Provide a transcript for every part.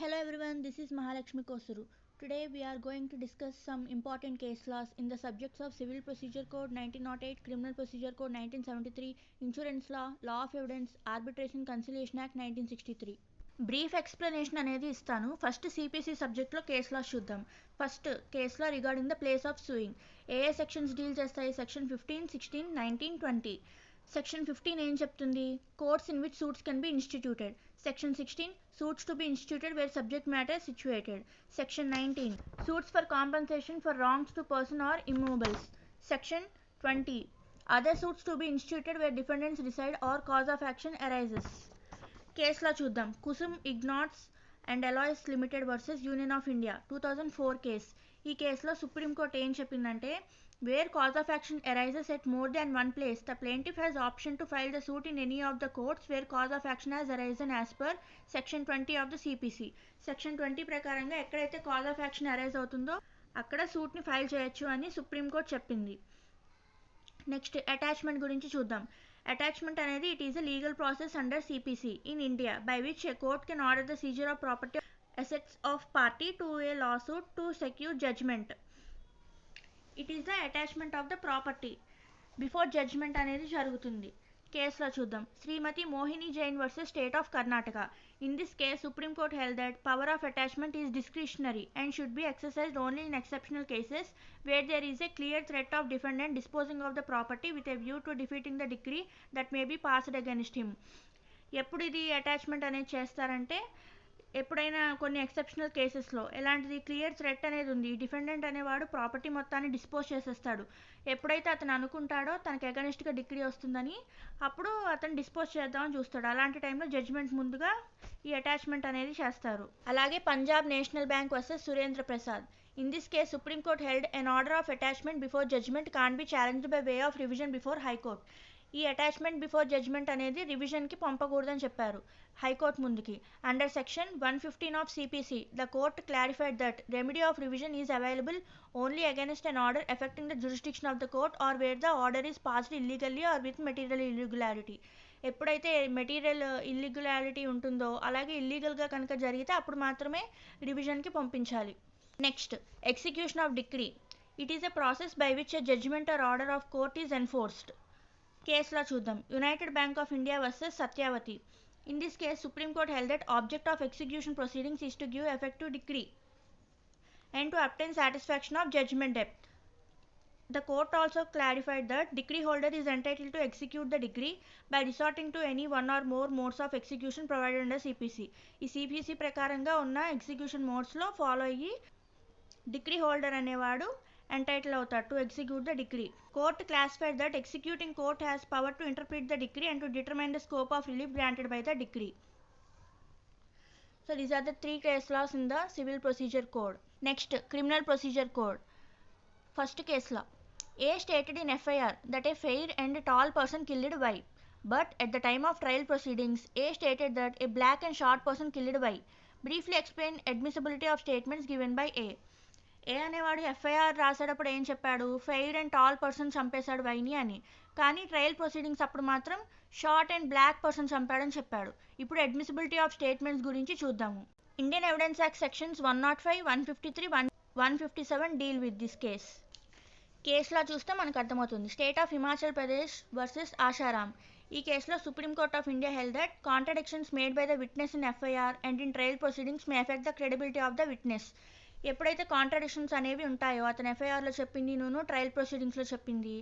Hello everyone, this is Mahalakshmi Kosuru. Today we are going to discuss some important case laws in the subjects of Civil Procedure Code 1908, Criminal Procedure Code 1973, Insurance Law, Law of Evidence, Arbitration Conciliation Act 1963. Brief explanation అనేది ఇస్తాను. First CPC సబ్జెక్ట్లో case law చూద్దాం. First case law regarding the place of suing. ఏ sections deal చేస్తాయి? Section 15, 16, 19, 20. Section 15 ఏం చెప్తుంది? Courts in which suits can be instituted. Section 16 suits to be instituted where subject matter situated. Section 19 suits for compensation for wrongs to person or immovables. Section 20 other suits to be instituted wear defendants decide or cause of action arises. Case law చూద్దాం. Kusum ingots and alloys limited versus union of India 2004 case. ఈ కేసులో supreme court ఏం చెప్పిందంటే, where cause of action arises at more than one place the plaintiff has option to file the suit in any of the courts where cause of action has arisen as per section 20 of the CPC. Section 20 ప్రకారంగా ఎక్కడైతే cause of action arise అవుతుందో అక్కడ సూట్ని file చేయొచ్చు అని supreme court చెప్పింది. Next attachment గురించి చూద్దాం. Attachment అనేది it is a legal process under CPC in India by which a court can order the seizure of property assets of party to a lawsuit to secure judgment. It is the attachment of the property before judgment అనేది జరుగుతుంది. కేసులో చూద్దాం. Shrimati Mohini Jain versus state of Karnataka. In this case, Supreme Court held that power of attachment is discretionary and should be exercised only in exceptional cases where there is a clear threat of defendant disposing of the property with a view to defeating the decree that may be passed against him. ఎప్పుడు ఇది attachment అనేది చేస్తారంటే, ఎప్పుడైనా కొన్ని exceptional కేసెస్లో. ఎలాంటిది? Clear threat అనేది ఉంది. డిఫెండెంట్ అనేవాడు ప్రాపర్టీ మొత్తాన్ని డిస్పోజ్ చేసేస్తాడు. ఎప్పుడైతే అతను అనుకుంటాడో తనకు అగెనిస్ట్గా డిగ్రీ వస్తుందని, అప్పుడు అతను డిస్పోజ్ చేద్దామని చూస్తాడు. అలాంటి టైంలో జడ్జ్మెంట్ ముందుగా ఈ అటాచ్మెంట్ అనేది చేస్తారు. అలాగే Punjab national bank versus Surendra Prasad. In this case supreme court held an order of attachment before judgment can be challenged by way of revision before high court. ఈ అటాచ్మెంట్ బిఫోర్ జడ్జ్మెంట్ అనేది రివిజన్కి పంపకూడదని చెప్పారు హైకోర్టు ముందుకి. Under section 115 of CPC the court clarified that remedy of revision is available only against an order affecting the jurisdiction of the court or where the order is passed illegally or with material irregularity. ఎప్పుడైతే material illegality ఉంటుందో, అలాగే ఇల్లీగల్గా కనుక జరిగితే అప్పుడు మాత్రమే రివిజన్కి పంపించాలి. Next execution of decree. It is a process by which a judgment or order of court is enforced. Case law చూద్దాం. United bank of India versus Satyavati. In this case, Supreme Court held that object of execution proceedings is to give effect to decree and to obtain satisfaction of judgment debt. The court also clarified that decree holder is entitled to execute the decree by resorting to any one or more modes of execution provided under CPC. ఈ CPC ప్రకారంగా ఉన్న execution మోడ్స్లో follow అయ్యి degree holder అనేవాడు entitled అవుతాడు to execute the decree. Court classified that executing court has power to interpret the decree and to determine the scope of relief granted by the decree. So these are the three case laws in the Civil Procedure Code. Next, Criminal Procedure Code. First case law. A stated in FIR that a fair and tall person killed Y. But at the time of trial proceedings, A stated that a black and short person killed Y. Briefly explain admissibility of statements given by A. ఏ అనేవాడు FIR రాసేటప్పుడు ఏం చెప్పాడు? Fair and tall person చంపేశాడు వైని అని. కానీ trial proceedings అప్పుడు మాత్రం short and black person చంపాడని చెప్పాడు. ఇప్పుడు అడ్మిసిబిలిటీ ఆఫ్ స్టేట్మెంట్స్ గురించి చూద్దాము. Indian evidence act sections 105, 153, 157 deal with this case. Case law చూస్తే మనకు అర్థమవుతుంది. State of Himachal Pradesh versus Asharam. ఈ కేసులో supreme court of India held that contradictions made by the witness in FIR and in trial proceedings may effect the credibility of the witness. ఎప్పుడైతే contradictions అనేవి ఉంటాయో, అతను ఎఫ్ఐఆర్లో చెప్పింది ట్రయల్ ప్రొసీడింగ్స్లో చెప్పింది,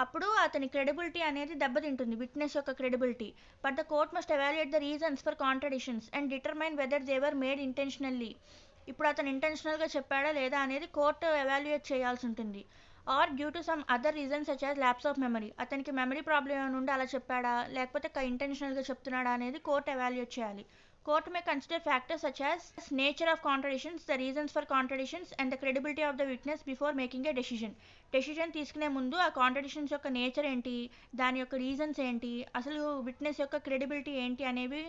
అప్పుడు అతని క్రెడిబిలిటీ అనేది దెబ్బతింటుంది, విట్నెస్ యొక్క credibility. But the court must evaluate the reasons for contradictions and determine whether they were made intentionally. ఇప్పుడు అతను ఇంటెన్షనల్గా చెప్పాడా లేదా అనేది కోర్టు ఎవాల్యుయేట్ చేయాల్సి ఉంటుంది. Or due to some other reasons such as lapse of memory. అతనికి memory problem ఏమైనా ఉండి అలా చెప్పాడా, లేకపోతే ఇంటెన్షనల్గా చెప్తున్నాడా అనేది కోర్టు ఎవాల్యుయేట్ చేయాలి. Court may consider factors such as nature of contradictions, the reasons for contradictions and the credibility of the witness before making a decision. Decision తీసుకునే ముందు ఆ కాంట్రడిక్షన్స్ యొక్క నేచర్ ఏంటి, దాని యొక్క రీజన్స్ ఏంటి, అసలు విట్నెస్ యొక్క క్రెడిబిలిటీ ఏంటి అనేవి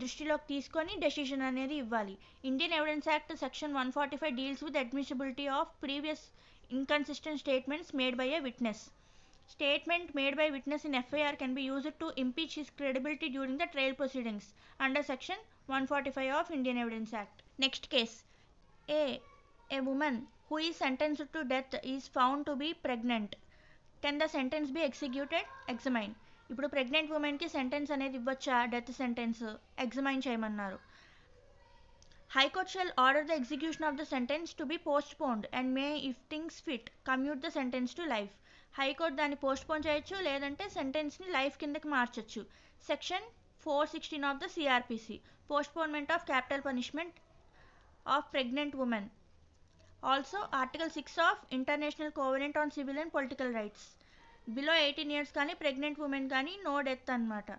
దృష్టిలోకి తీసుకొని డెసిషన్ అనేది ఇవ్వాలి. Indian evidence act section 145 deals with admissibility of previous inconsistent statements made by a witness. Statement made by witness in FIR can be used to impeach his credibility during the trial proceedings under section 145 of Indian Evidence Act. Next case. A woman who is sentenced to death is found to be pregnant. Can the sentence be executed? Examine. ఇప్పుడు pregnant ఉమెన్కి sentence అనేది ఇవ్వచ్చా? Death sentence examine చేయమన్నారు. High court shall order the execution of the sentence to be postponed and May if things fit commute the sentence to life. High court దాన్ని postpone చేయొచ్చు, లేదంటే సెంటెన్స్ని life కిందకి మార్చొచ్చు. Section 416 of the CrPC, postponement of capital punishment of pregnant women. Also article 6 of international covenant on civil and political rights. Below 18 years కానీ pregnant women కానీ no death అనమాట.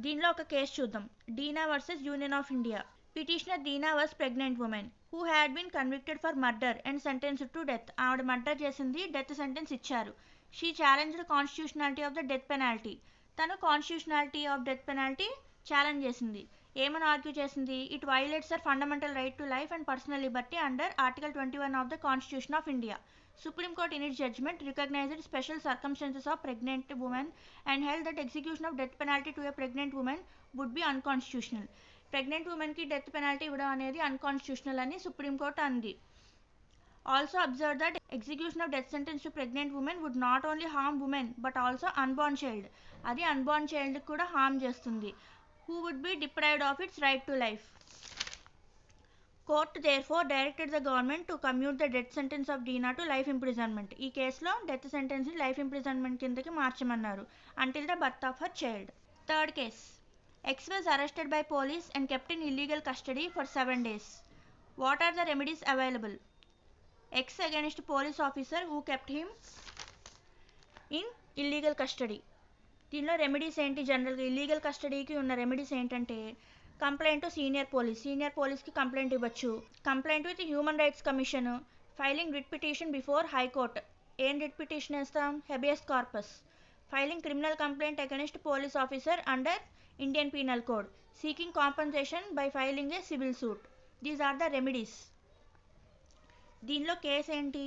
దీనిలో ఒక కేసు చూద్దాం. Deena versus union of India. Petitioner Deena was pregnant woman who had been convicted for murder and sentenced to death. ఆవిడ murder చేసింది, death sentence ఇచ్చారు. She challenged constitutionality of the death penalty. తను constitutionality of death penalty challenge చేసింది. ఏమని argue చేసింది? It violates their fundamental right to life and personal liberty under article 21 of the constitution of India. Supreme Court in its judgment recognized special circumstances of pregnant women and held that execution of death penalty to a pregnant woman would be unconstitutional. Pregnant women ki death penalty ఇవ్వడం అనేది unconstitutional అని supreme court అంది. Also observed that execution of death sentence to pregnant women would not only harm women but also unborn child. అది unborn child కూడా harm చేస్తుంది, who would be deprived of its right to life. Court therefore directed the government to commute the death sentence of Deena to life imprisonment. ఈ కేసులో death sentence ని life imprisonment కిందకి మార్చమన్నారు until the birth of her child. Third case. X was arrested by police and kept in illegal custody for 7 days. What are the remedies available? X against police officer who kept him in illegal custody. దీనిలో remedies ఏంటి? జనరల్గా illegal కస్టడీకి ఉన్న remedies ఏంటంటే complaint to senior పోలీస్కి complaint ఇవ్వచ్చు. Complaint with human rights commission. Filing writ petition before high court. ఏం writ petition వేస్తాం? Habeas corpus. Filing criminal complaint against police officer under Indian penal code. Seeking compensation by filing a civil suit. These are the remedies. దీనిలో case ఏంటి?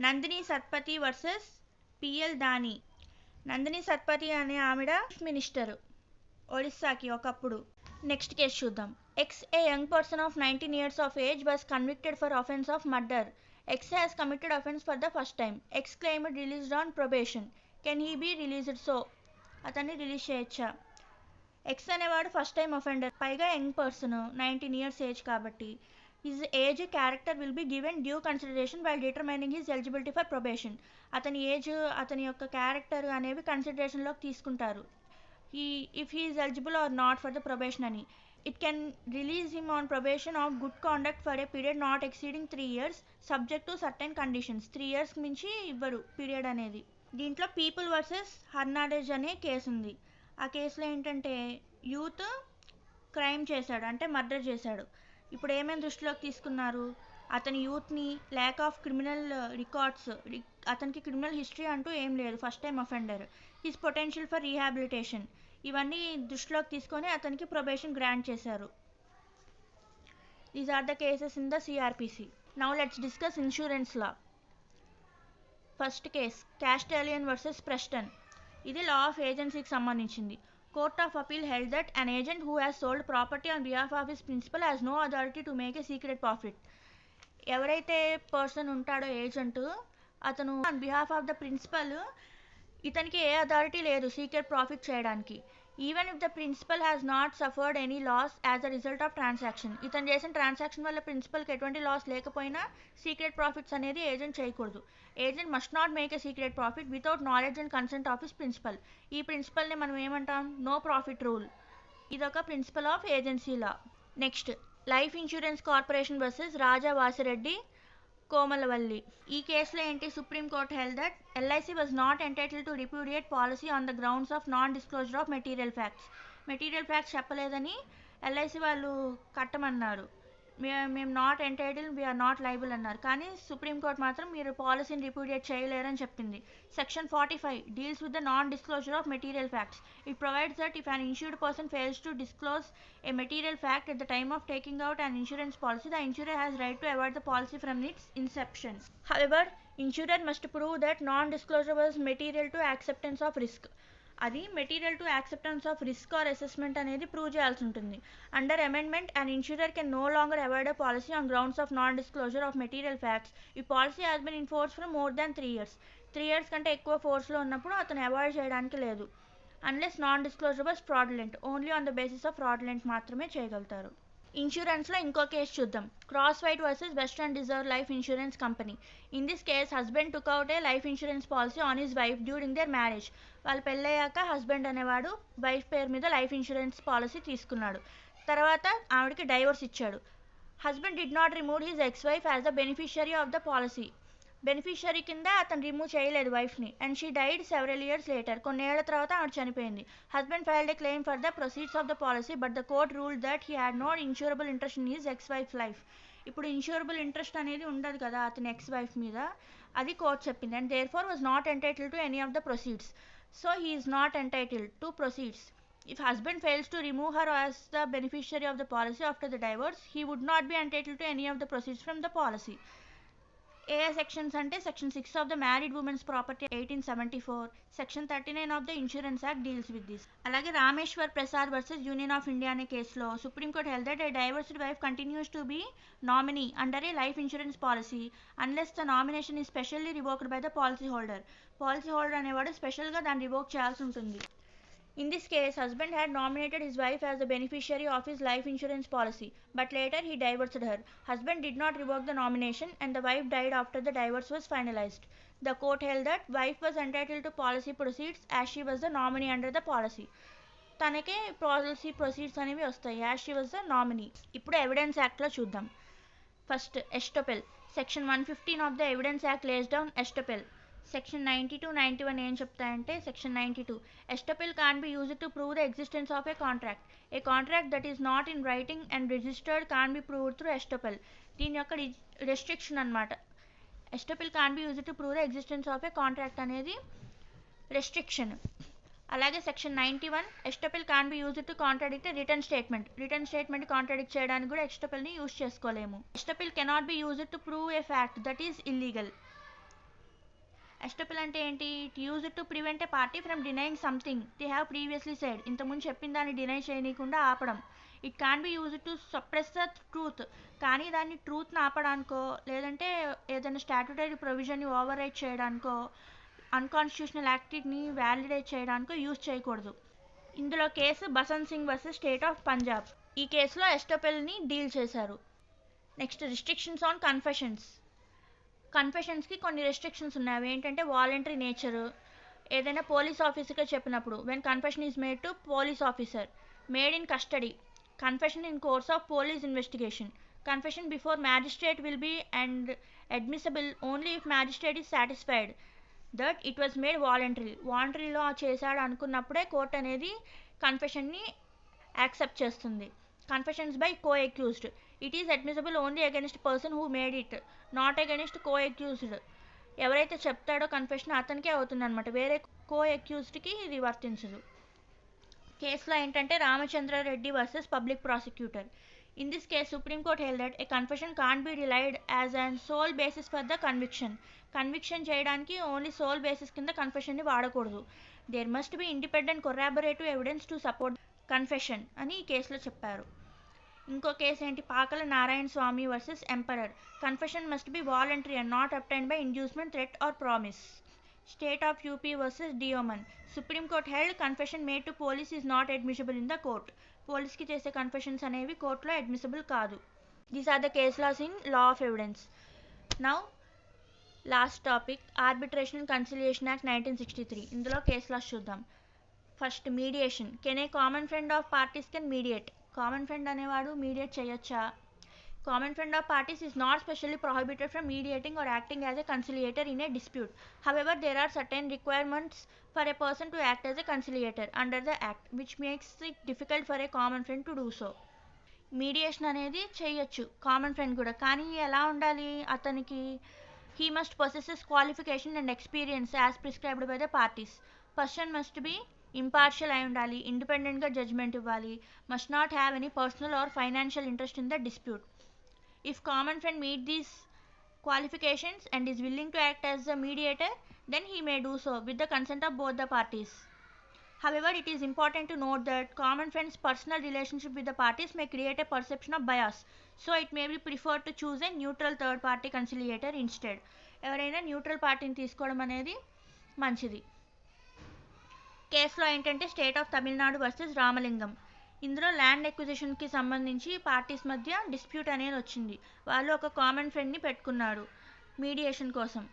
Nandini Satpathy versus PL దాని. నందిని సత్పతి అనే ఆవిడ minister ఒడిస్సాకి ఒకప్పుడు. Next case చూద్దాం. X A young person of 19 years of age was convicted for offense of murder. X has committed offense for the first time. X claimed released on probation. Can he be released? So అతన్ని release చేయొచ్చా? X అనేవాడు first time offender, పైగా young person, 19 years age కాబట్టి his age character will be given due consideration while determining his eligibility for probation. అతని age, అతని యొక్క character అనేవి కన్సిడరేషన్లోకి తీసుకుంటారు. If he is eligible or not for the probation అని. It can release him on probation of good conduct for a period not exceeding 3 years subject to certain conditions. 3 years మించి ఇవ్వరు period అనేది. దీంట్లో people versus హర్నాడేజ్ అనే case ఉంది. ఆ కేసులో ఏంటంటే యూత్ క్రైమ్ చేశాడు, అంటే మర్డర్ చేశాడు. ఇప్పుడు ఏమేమి దృష్టిలోకి తీసుకున్నారు? అతని యూత్ని, ల్యాక్ ఆఫ్ క్రిమినల్ రికార్డ్స్, అతనికి క్రిమినల్ హిస్టరీ అంటూ ఏం లేదు, first time offender, his potential for rehabilitation, ఇవన్నీ దృష్టిలోకి తీసుకొని అతనికి ప్రొబేషన్ గ్రాంట్ చేశారు. These are the cases in the CrPC. Now let's discuss insurance law. First case Castellain versus Preston. ఇది లా ఆఫ్ ఏజెన్సీకి సంబంధించింది. Court of appeal held that an agent who has sold property on behalf of his principal has no authority to make a secret profit. ఎవరైతే person ఉంటాడో agent, అతను on behalf of the principal, ఇతనికి ఏ authority లేదు secret profit చేయడానికి. Even if the principal has not suffered any loss as a result of transaction. ఇతను చేసిన transaction వల్ల ప్రిన్సిపల్కి ఎటువంటి లాస్ లేకపోయినా సీక్రెట్ ప్రాఫిట్స్ అనేది ఏజెంట్ చేయకూడదు. Agent must not make a secret profit without knowledge and consent of his principal. ఈ ప్రిన్సిపల్ని మనం ఏమంటాం? No profit rule. ఇదొక principal of agency law. Next life insurance corporation versus Raja Vasireddy Komalavalli. ఈ కేసులో ఏంటి? Supreme court held that LIC was not entitled to repudiate policy on the grounds of non disclosure of material facts. Material facts చెప్పలేదని LIC వాళ్ళు కట్టమన్నారు. మేము not entitled, we are not liable అన్నారు. కానీ supreme court మాత్రం మీరు పాలసీని రిప్యూడియేట్ చేయలేరని చెప్పింది. Section 45 deals with the non disclosure of material facts. It provides that if an insured person fails to disclose a material fact at the time of taking out an insurance policy, the insurer has right to avoid the policy from its inception. However, insurer must prove that non disclosure was material to acceptance of risk. అది material to acceptance of risk or assessment అనేది prove చేయాల్సి ఉంటుంది. Under amendment and insurer can no longer avoid a policy on grounds of non disclosure of material facts. ఈ policy has been in force for more than 3 years. 3 years కంటే ఎక్కువ ఫోర్స్లో ఉన్నప్పుడు అతను avoid చేయడానికి లేదు. Unless non disclosure was fraudulent, only on the basis of fraudulent మాత్రమే చేయగలుగుతారు. ఇన్సూరెన్స్లో ఇంకో కేసు చూద్దాం. Cross white versus western reserve life insurance company. In this case husband took out A life insurance policy on his wife during their marriage. వాళ్ళు పెళ్ళయ్యాక husband అనేవాడు wife పేరు మీద లైఫ్ ఇన్సూరెన్స్ పాలసీ తీసుకున్నాడు. తర్వాత ఆవిడకి డైవోర్స్ ఇచ్చాడు. Husband did not remove his ex wife as the beneficiary of the policy. Beneficiary కింద అతను రిమూవ్ చేయలేదు వైఫ్ని. And she died several years later. కొన్నేళ్ల తర్వాత ఆవిడ చనిపోయింది. Husband filed a claim for the proceeds of the policy but the court ruled that he had no insurable interest in his ex wife life. ఇప్పుడు insurable interest అనేది ఉండదు కదా అతని ex wife మీద, అది కోర్ట్ చెప్పింది. And therefore was not entitled to any of the proceeds. So he is not entitled to proceeds. If husband fails to remove her as the beneficiary of the policy after the divorce, he would not be entitled to any of the proceeds from the policy. ఏ sections అంటే section 6 of the married women's property 1874, section 39 of the insurance act deals with this. అలాగే Rameshwar Prasad versus union of India అనే కేసులో supreme court held that a divorced wife continues to be nominee under a life insurance policy unless the nomination is specially revoked by the policy holder. Policy holder అనేవాడు స్పెషల్గా దాన్ని revoke చేయాల్సి ఉంటుంది. In this case, husband had nominated his wife as the beneficiary of his life insurance policy, but later he divorced her. Husband did not revoke the nomination and the wife died after the divorce was finalized. The court held that wife was entitled to policy proceeds as she was the nominee under the policy. తనకే policy proceeds అనేవి వస్తాయి as she was the nominee. ఇప్పుడు evidence యాక్ట్లో చూద్దాం. First estoppel. Section 115 of the evidence act lays down estoppel. Section 92-91 ఏం చెప్తాయంటే, section 92 estoppel can be used to prove the existence of a contract. A contract that is not in writing and registered can be proved through estoppel. దీని యొక్క restriction అనమాట. Estoppel can be used to prove the existence of a contract అనేది restriction. అలాగే section 91 estoppel can be used to contradict return statement. Return statement contradict చేయడానికి కూడా ఎస్టోపెల్ని use చేసుకోలేము. Estoppel cannot be used to prove a fact that is illegal. Estoppel అంటే ఏంటి? It used to prevent a party from denying something they have previously said. ఇంతకుముందు చెప్పిన దాన్ని deny చేయకుండా ఆపడం. It can be used to suppress the truth. కానీ దాన్ని ట్రూత్ని ఆపడానికో లేదంటే ఏదైనా స్టాట్యుటరీ ప్రొవిజన్ని ఓవర్ రైట్ చేయడానికో అన్కాన్స్టిట్యూషనల్ యాక్ట్ని వ్యాలిడేట్ చేయడానికో యూజ్ చేయకూడదు. ఇందులో case Basant Singh versus state of Punjab. ఈ కేసులో ఎస్టోపెల్ని డీల్ చేశారు. Next restrictions on confessions. కన్ఫెషన్స్కి కొన్ని రెస్ట్రిక్షన్స్ ఉన్నాయి. అవి ఏంటంటే వాలంటరీ నేచరు. ఏదైనా పోలీస్ ఆఫీసర్గా చెప్పినప్పుడు when confession is made to police officer. Made in custody. Confession in course of police investigation. Confession before magistrate will be and admissible only if magistrate is satisfied that it was made voluntary. వాలంటరీలో చేశాడు అనుకున్నప్పుడే court అనేది కన్ఫెషన్ని accept చేస్తుంది. Confessions by co accused. It is admissible only against person who made it, not against co accused. ఎవరైతే చెప్తాడో confession అతనికే అవుతుంది అనమాట, వేరే కో అక్యూజ్డ్కి ఇది వర్తించదు. కేసులో ఏంటంటే Ramachandra Reddy versus public prosecutor. In this case supreme court held that a confession can't be relied as an sole basis for the conviction. Conviction చేయడానికి ఓన్లీ సోల్ బేసిస్ కింద కన్ఫెషన్ని వాడకూడదు. There must be independent corroborative evidence to support confession అని ఈ కేసులో చెప్పారు. ఇంకో case ఏంటి? Pakala Narayana Swami versus emperor. Confession must be voluntary and not obtained by inducement, threat or promise. State of UP versus Deoman. Supreme court held confession made to police is not admissible in the court. పోలీస్కి చేసే confessions అనేవి కోర్టులో admissible కాదు. These are the case laws in law of evidence. Now last topic arbitration and conciliation act 1963. ఇందులో case laws చూద్దాం. First mediation. Can a common friend of parties can mediate. Common friend అనేవాడు mediate చేయొచ్చా? Common friend of parties is not specially prohibited from mediating or acting as a conciliator in a dispute. However, there are certain requirements for a person to act as a conciliator under the act, which makes it difficult for a common friend to do so. Mediation అనేది చేయొచ్చు common friend కూడా, కానీ ఎలా ఉండాలి అతనికి? he must possess his qualification and experience as prescribed by the parties. Person must be impartial అయి ఉండాలి, ఇండిపెండెంట్గా జడ్జ్మెంట్ ఇవ్వాలి, must not have any personal or financial interest in the dispute. If common friend meet these qualifications and is willing to act as a mediator, then he may do so with the consent of both the parties. However, it is important to note that common friends' personal relationship with the parties may create a perception of bias, so it may be preferred to choose a neutral third party conciliator instead. ఎవరైనా neutral పార్టీని తీసుకోవడం అనేది మంచిది. కేసులో ఏంటంటే state of Tamil Nadu versus Ramalingam. ఇందులో land ఎక్విజిషన్కి సంబంధించి parties మధ్య డిస్ప్యూట్ అనేది వచ్చింది. వాళ్ళు ఒక కామన్ ఫ్రెండ్ని పెట్టుకున్నారు మీడియేషన్ కోసం.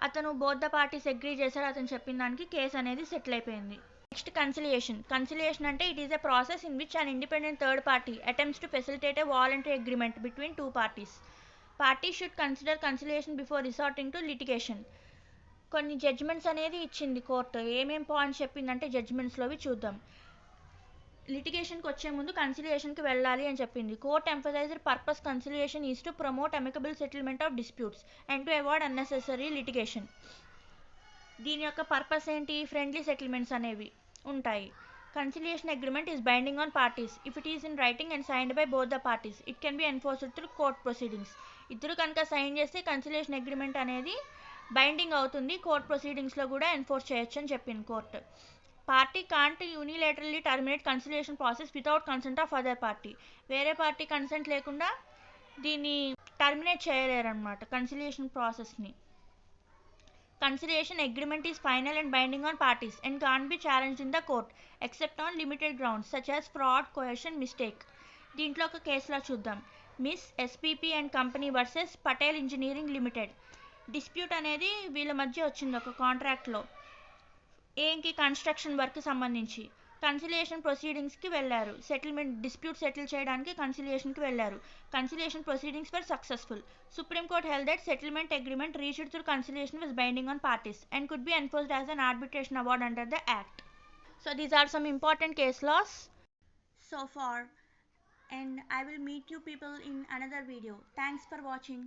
అతను బోత్ ద పార్టీస్ అగ్రీ చేశారు. అతను చెప్పిన దానికి కేసు అనేది సెటిల్ అయిపోయింది. Next conciliation. కన్సిలియేషన్ అంటే it is a process in which an independent third party attempts to facilitate a voluntary agreement between two parties. Party should consider conciliation before resorting to litigation. కొన్ని judgements అనేది ఇచ్చింది court. ఏమేం points చెప్పిందంటే జడ్జ్మెంట్స్లోవి చూద్దాం. లిటిగేషన్కి వచ్చే ముందు కన్సిలియేషన్కి వెళ్ళాలి అని చెప్పింది. Court emphasised purpose conciliation is to promote amicable settlement of disputes and to avoid unnecessary litigation. దీని యొక్క పర్పస్ ఏంటి? ఫ్రెండ్లీ సెటిల్మెంట్స్ అనేవి ఉంటాయి. Conciliation agreement is binding on parties if it is in writing and signed by both the parties. It can be enforced through court proceedings. ఇద్దరు కనుక sign చేస్తే conciliation agreement అనేది binding అవుతుంది. Court ప్రొసీడింగ్స్లో కూడా enforce చేయొచ్చు అని చెప్పింది court. Party can't unilaterally terminate conciliation process without consent of other party. వేరే పార్టీ కన్సెంట్ లేకుండా దీన్ని టర్మినేట్ చేయలేరన్నమాట కన్సిలియేషన్ ప్రాసెస్ని. Conciliation agreement is final and binding on parties and can't be challenged in the court except on limited grounds such as fraud, coercion, mistake. దీంట్లో ఒక కేసులా చూద్దాం. మిస్ SPP and company versus Patel engineering limited. Dispute అనేది వీళ్ళ మధ్య వచ్చింది ఒక కాంట్రాక్ట్లో. ఏంకి కన్స్ట్రక్షన్ వర్క్ సంబంధించి కన్సిలియేషన్ ప్రొసీడింగ్స్కి వెళ్ళారు. సెటిల్మెంట్ డిస్ప్యూట్ సెటిల్ చేయడానికి కన్సిలియేషన్కి వెళ్ళారు. Conciliation proceedings were successful. Supreme court held that settlement agreement reached through conciliation was binding on parties and could be enforced as an arbitration award under the act. So these are some important case laws so far and I will meet you people in another video. Thanks for watching.